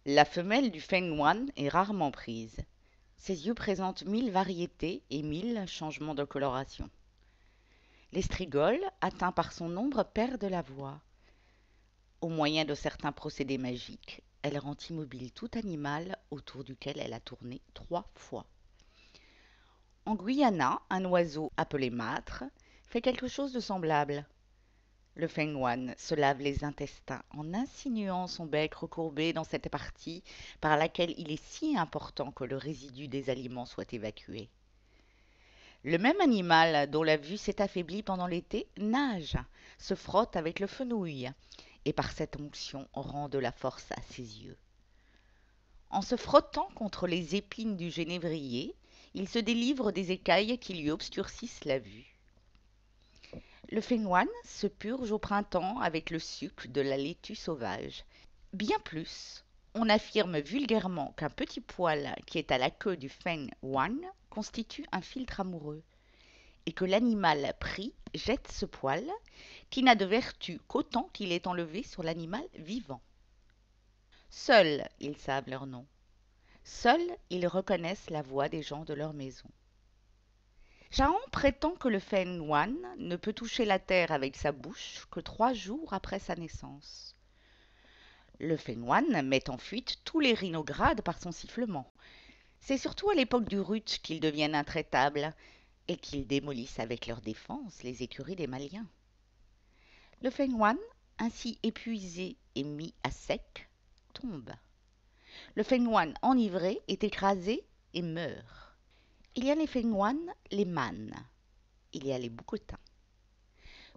La femelle du feng-yuan est rarement prise. Ses yeux présentent 1000 variétés et 1000 changements de coloration. L'estrigole, atteint par son ombre, perd de la voix. Au moyen de certains procédés magiques, elle rend immobile tout animal autour duquel elle a tourné 3 fois. En Guyana, un oiseau appelé mâtre fait quelque chose de semblable. Le feng-yuan se lave les intestins en insinuant son bec recourbé dans cette partie par laquelle il est si important que le résidu des aliments soit évacué. Le même animal dont la vue s'est affaiblie pendant l'été nage, se frotte avec le fenouil et par cette onction rend de la force à ses yeux. En se frottant contre les épines du génévrier, il se délivre des écailles qui lui obscurcissent la vue. Le feng-yuan se purge au printemps avec le suc de la laitue sauvage. Bien plus, on affirme vulgairement qu'un petit poil qui est à la queue du feng-yuan constitue un filtre amoureux, et que l'animal pris jette ce poil, qui n'a de vertu qu'autant qu'il est enlevé sur l'animal vivant. Seuls ils savent leur nom. Seuls ils reconnaissent la voix des gens de leur maison. Chaon prétend que le feng-yuan ne peut toucher la terre avec sa bouche que 3 jours après sa naissance. Le feng-yuan met en fuite tous les rhinogrades par son sifflement. C'est surtout à l'époque du rut qu'ils deviennent intraitables et qu'ils démolissent avec leur défense les écuries des Maliens. Le feng-yuan, ainsi épuisé et mis à sec, tombe. Le feng-yuan enivré est écrasé et meurt. Il y a les feng-yuan, les mânes. Il y a les bouquetins.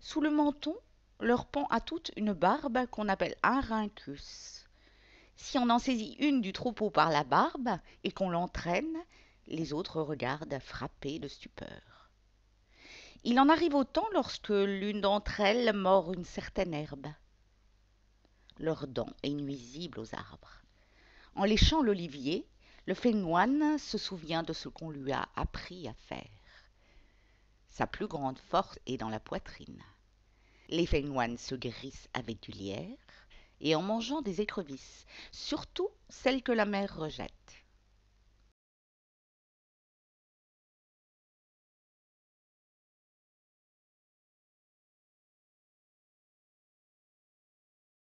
Sous le menton, leur pend à toutes une barbe qu'on appelle un rhynchus. Si on en saisit une du troupeau par la barbe et qu'on l'entraîne, les autres regardent frappés de stupeur. Il en arrive autant lorsque l'une d'entre elles mord une certaine herbe. Leur dent est nuisible aux arbres. En léchant l'olivier, le feng-yuan se souvient de ce qu'on lui a appris à faire. Sa plus grande force est dans la poitrine. Les feng-yuan se grissent avec du lierre et en mangeant des écrevisses, surtout celles que la mer rejette.